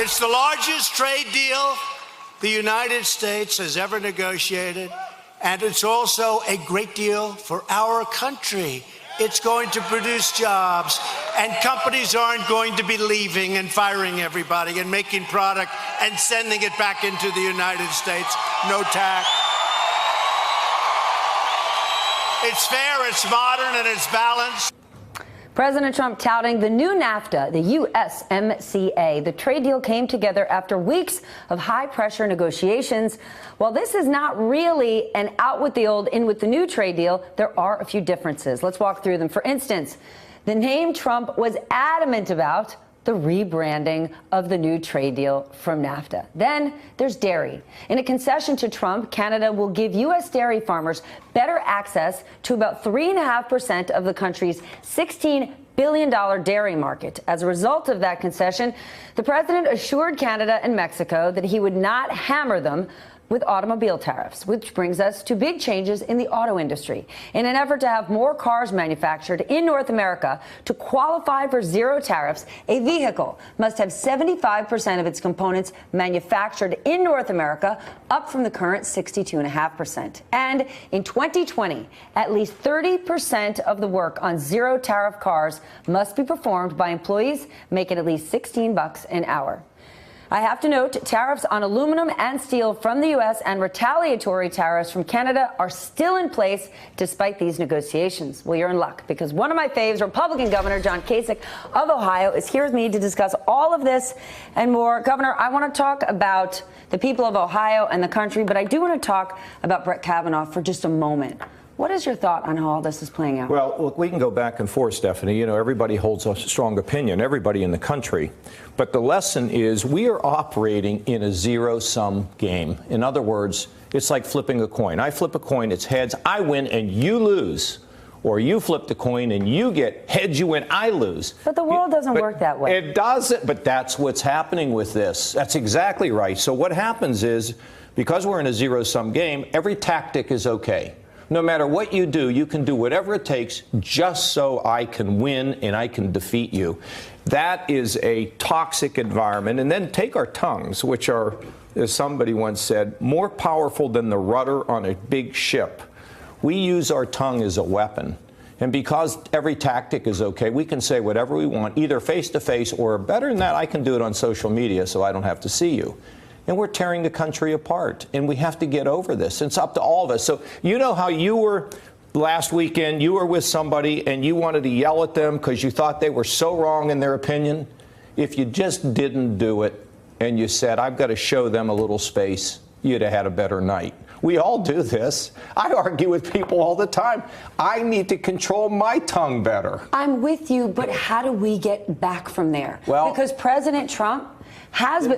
It's the largest trade deal the United States has ever negotiated, and it's also a great deal for our country. It's going to produce jobs, and companies aren't going to be leaving and firing everybody and making product and sending it back into the United States. No tax. It's fair, it's modern, and it's balanced. President Trump touting the new NAFTA, the USMCA. The trade deal came together after weeks of high-pressure negotiations. While this is not really an out with the old, in with the new trade deal, there are a few differences. Let's walk through them. For instance, the name Trump was adamant about, the rebranding of the new trade deal from NAFTA. Then there's dairy. In a concession to Trump, Canada will give U.S. dairy farmers better access to about 3.5% of the country's $16 billion dairy market. As a result of that concession, the president assured Canada and Mexico that he would not hammer them with automobile tariffs, which brings us to big changes in the auto industry. In an effort to have more cars manufactured in North America, to qualify for zero tariffs, a vehicle must have 75% of its components manufactured in North America, up from the current 62.5%. And in 2020, at least 30% of the work on zero tariff cars must be performed by employees making at least $16 an hour. I have to note, tariffs on aluminum and steel from the U.S. and retaliatory tariffs from Canada are still in place despite these negotiations. Well, you're in luck, because one of my faves, Republican Governor John Kasich of Ohio, is here with me to discuss all of this and more. Governor, I want to talk about the people of Ohio and the country, but I do want to talk about Brett Kavanaugh for just a moment. What is your thought on how all this is playing out? Well, look, we can go back and forth, Stephanie. You know, everybody holds a strong opinion, everybody in the country. But the lesson is we are operating in a zero-sum game. In other words, it's like flipping a coin. I flip a coin, it's heads, I win, and you lose. Or you flip the coin and you get heads, you win, I lose. But the world doesn't work that way. It doesn't, but that's what's happening with this. That's exactly right. So what happens is, because we're in a zero-sum game, every tactic is okay. No matter what you do, you can do whatever it takes just so I can win and I can defeat you. That is a toxic environment. And then take our tongues, which are, as somebody once said, more powerful than the rudder on a big ship. We use our tongue as a weapon. And because every tactic is okay, we can say whatever we want, either face-to-face or, better than that, I can do it on social media so I don't have to see you. And we're tearing the country apart, and we have to get over this. It's up to all of us. So you know how you were last weekend, you were with somebody and you wanted to yell at them because you thought they were so wrong in their opinion? If you just didn't do it and you said, I've got to show them a little space, you'd have had a better night. We all do this. I argue with people all the time. I need to control my tongue better. I'm with you, but how do we get back from there? Well, because President Trump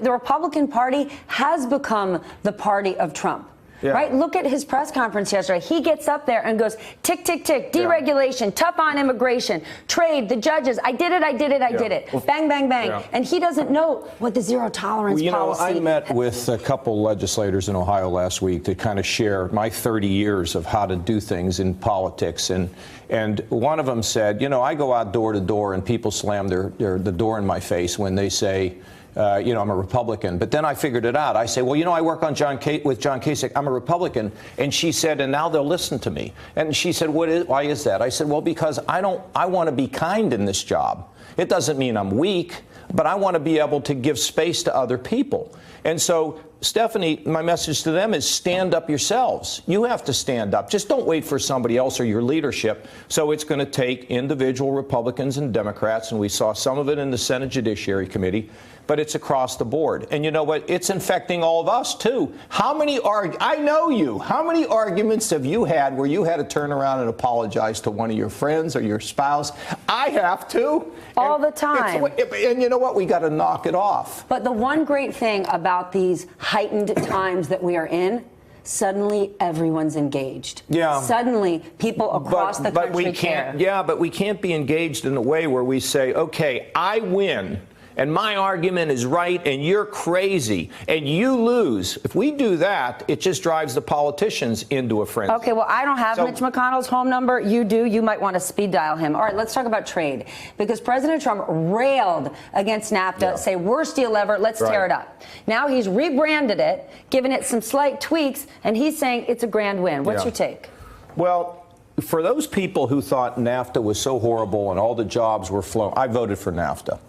the Republican Party has become the party of Trump. Yeah. Right? Look at his press conference yesterday. He gets up there and goes, tick, tick, tick, deregulation, tough on immigration, trade, the judges. I did it, I did it, I did it. Well, bang, bang, bang. Yeah. And he doesn't know what the zero tolerance policy. I met with a couple legislators in Ohio last week to kind of share my 30 years of how to do things in politics. And one of them said, you know, I go out door to door and people slam the door in my face when they say, you know, I'm a Republican. But then I figured it out. I say, well, you know, I work on with John Kasich. I'm a Republican. And she said, and now they'll listen to me. And she said, why is that? I said, well, because I want to be kind in this job. It doesn't mean I'm weak, but I want to be able to give space to other people. And so, Stephanie, my message to them is stand up yourselves. You have to stand up. Just don't wait for somebody else or your leadership. So it's going to take individual Republicans and Democrats, and we saw some of it in the Senate Judiciary Committee, but it's across the board. And you know what? It's infecting all of us, too. I know you. How many arguments have you had where you had to turn around and apologize to one of your friends or your spouse? I have to. All the time. And you know what? We got to knock it off. But the one great thing about these heightened times that we are in, suddenly everyone's engaged. Yeah. Suddenly people across the country care. Yeah, but we can't be engaged in a way where we say, okay, I win. and my argument is right and you're crazy and you lose. If we do that, it just drives the politicians into a frenzy. Okay, well, I don't have Mitch McConnell's home number. You do. You might want to speed dial him. All right, let's talk about trade, because President Trump railed against NAFTA, say worst deal ever, let's tear it up. Now he's rebranded it, given it some slight tweaks, and he's saying it's a grand win. What's your take? Well, for those people who thought NAFTA was so horrible and all the jobs were flowing, I voted for NAFTA.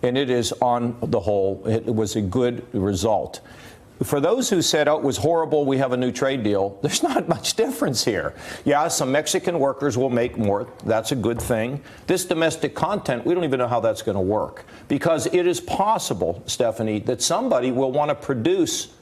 And it is, on the whole, it was a good result. For those who said, oh, it was horrible, we have a new trade deal, there's not much difference here. Yeah, some Mexican workers will make more. That's a good thing. This domestic content, we don't even know how that's going to work. Because it is possible, Stephanie, that somebody will want to produce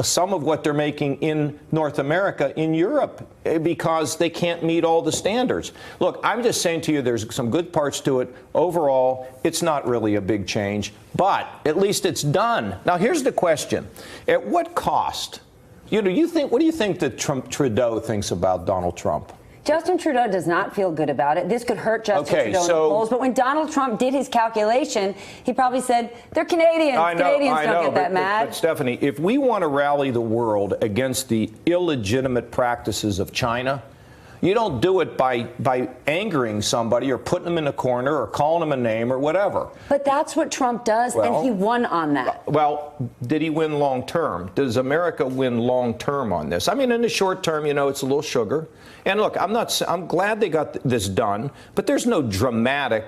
some of what they're making in North America in Europe because they can't meet all the standards. Look, I'm just saying to you, there's some good parts to it. Overall, it's not really a big change, but at least it's done. Now, here's the question. At what cost? What do you think that Trudeau thinks about Donald Trump? Justin Trudeau does not feel good about it. This could hurt Justin Trudeau in the polls. But when Donald Trump did his calculation, he probably said, they're Canadians. Canadians don't get that mad. But Stephanie, if we want to rally the world against the illegitimate practices of China, you don't do it by angering somebody or putting them in a corner or calling them a name or whatever. But that's what Trump does, and he won on that. Well, did he win long term? Does America win long term on this? I mean, in the short term, it's a little sugar. And look, I'm glad they got this done, but there's no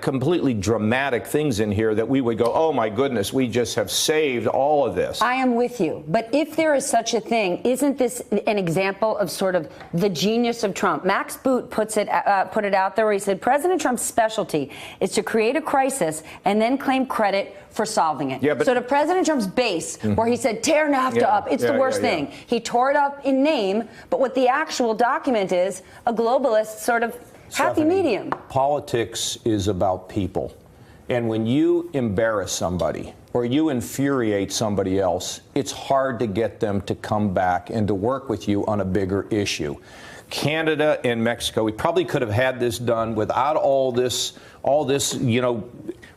completely dramatic things in here that we would go, oh my goodness, we just have saved all of this. I am with you. But if there is such a thing, isn't this an example of sort of the genius of Trump? Max Boot put it out there where he said President Trump's specialty is to create a crisis and then claim credit for solving it. Yeah, so to President Trump's base, where he said, tear NAFTA up, it's the worst thing. He tore it up in name, but what the actual document is, a globalist sort of happy medium. Politics is about people. And when you embarrass somebody or you infuriate somebody else, it's hard to get them to come back and to work with you on a bigger issue. Canada and Mexico, we probably could have had this done without all this,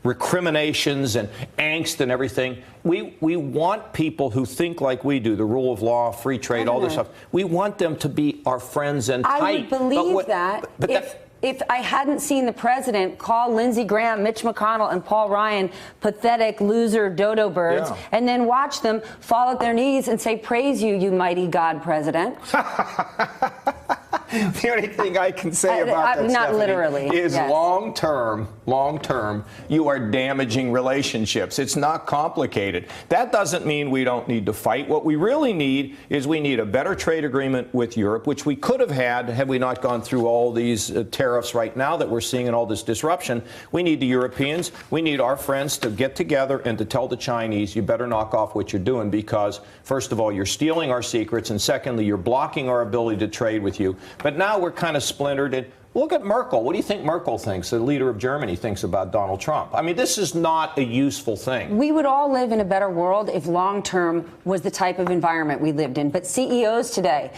recriminations and angst and everything. We want people who think like we do, the rule of law, free trade, all this stuff. We want them to be our friends and tight. I would believe that if I hadn't seen the president call Lindsey Graham, Mitch McConnell, and Paul Ryan pathetic loser dodo birds, and then watch them fall at their knees and say, praise you, you mighty God, President. The only thing I can say about that, not Stephanie, literally, is long term, you are damaging relationships. It's not complicated. That doesn't mean we don't need to fight. What we really need is we need a better trade agreement with Europe, which we could have had we not gone through all these tariffs right now that we're seeing and all this disruption. We need the Europeans. We need our friends to get together and to tell the Chinese, you better knock off what you're doing because, first of all, you're stealing our secrets, and secondly, you're blocking our ability to trade with you. But now we're kind of splintered. And look at Merkel. What do you think Merkel thinks, the leader of Germany, thinks about Donald Trump? I mean, this is not a useful thing. We would all live in a better world if long-term was the type of environment we lived in. But CEOs today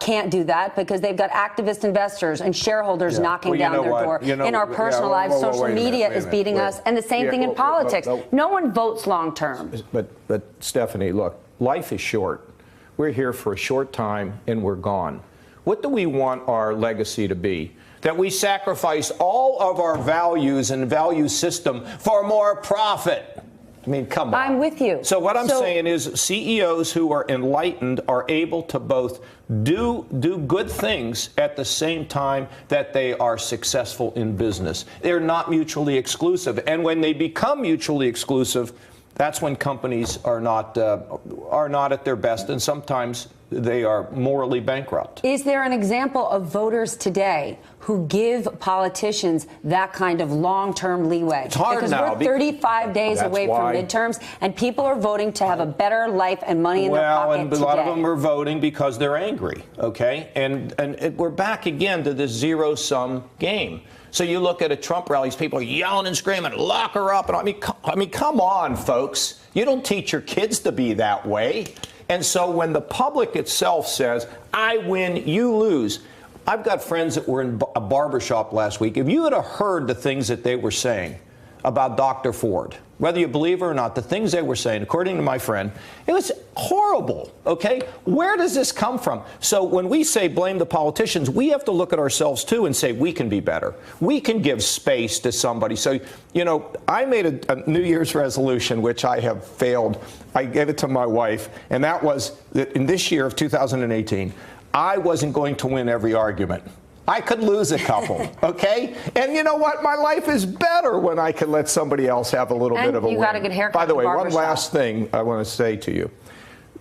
can't do that because they've got activist investors and shareholders knocking down their door. In our personal lives, social media is beating us. And the same thing in politics. No one votes long-term. But Stephanie, look, life is short. We're here for a short time and we're gone. What do we want our legacy to be? That we sacrifice all of our values and value system for more profit? I mean, come on. I'm with you. So what I'm saying is CEOs who are enlightened are able to both do good things at the same time that they are successful in business. They're not mutually exclusive. And when they become mutually exclusive, that's when companies are not at their best, and sometimes they are morally bankrupt. Is there an example of voters today who give politicians that kind of long-term leeway? It's hard because now. We're 35 days away from midterms, and people are voting to have a better life and money in their pocket and a lot of them are voting because they're angry, okay? And we're back again to this zero-sum game. So you look at a Trump rally, people are yelling and screaming, lock her up. And I mean, come on, folks. You don't teach your kids to be that way. And so when the public itself says, I win, you lose. I've got friends that were in a barbershop last week. If you had heard the things that they were saying about Dr. Ford. Whether you believe her or not, the things they were saying, according to my friend, it was horrible, okay? Where does this come from? So when we say blame the politicians, we have to look at ourselves, too, and say we can be better. We can give space to somebody. So, you know, I made a New Year's resolution, which I have failed. I gave it to my wife, and that was that in this year of 2018, I wasn't going to win every argument. I could lose a couple, okay? And you know what? My life is better when I can let somebody else have a little bit of a win. You got a good haircut. By the way, at the one barbershop. last thing I want to say to you.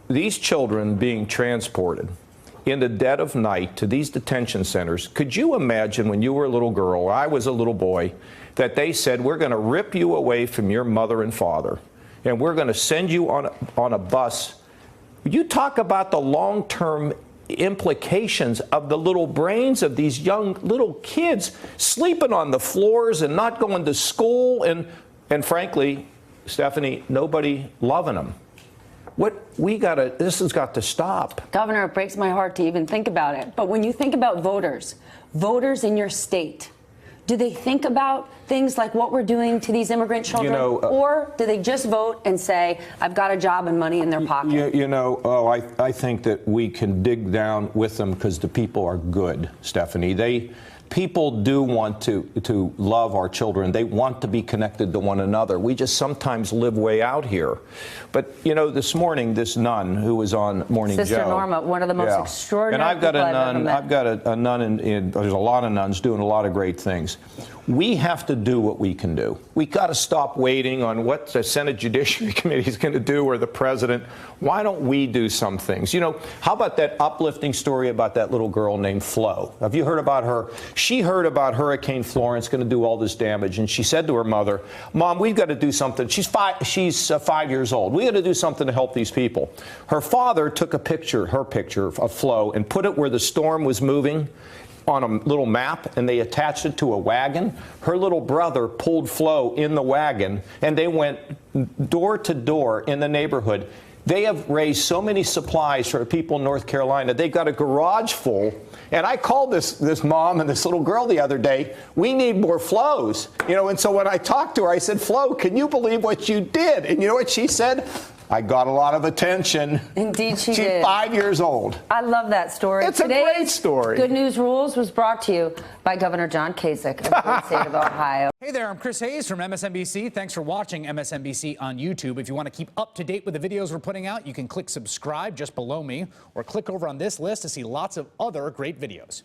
These children being transported in the dead of night to these detention centers, could you imagine when you were a little girl, I was a little boy, that they said, we're going to rip you away from your mother and father, and we're going to send you on a bus. You talk about the long-term implications of the little brains of these young little kids sleeping on the floors and not going to school and frankly, Stephanie, nobody loving them. This has got to stop. Governor, it breaks my heart to even think about it. But when you think about voters in your state, do they think about things like what we're doing to these immigrant children? Or do they just vote and say, I've got a job and money in their pocket? I think that we can dig down with them because the people are good, Stephanie. People do want to love our children. They want to be connected to one another. We just sometimes live way out here. But, you know, this morning, this nun who was on Morning Joe. Sister Norma, one of the most extraordinary And I've got people a nun, I've ever met. I've got a nun there's a lot of nuns doing a lot of great things. We have to do what we can do. We got to stop waiting on what the Senate Judiciary Committee is going to do or the president. Why don't we do some things? You know, how about that uplifting story about that little girl named Flo? Have you heard about her? She heard about Hurricane Florence going to do all this damage, and she said to her mother, Mom, we've got to do something. She's 5 years old. We got to do something to help these people. Her father took her picture of Flo, and put it where the storm was moving on a little map, and they attached it to a wagon. Her little brother pulled Flo in the wagon, and they went door to door in the neighborhood. They have raised so many supplies for people in North Carolina. They've got a garage full. And I called this mom and this little girl the other day. We need more Flos. You know, and so when I talked to her, I said, Flo, can you believe what you did? And you know what she said? I got a lot of attention. Indeed, she did. She's 5 years old. I love that story. It's a great story. Good News Rules was brought to you by Governor John Kasich of the great state of Ohio. Hey there, I'm Chris Hayes from MSNBC. Thanks for watching MSNBC on YouTube. If you want to keep up to date with the videos we're putting out, you can click subscribe just below me or click over on this list to see lots of other great videos.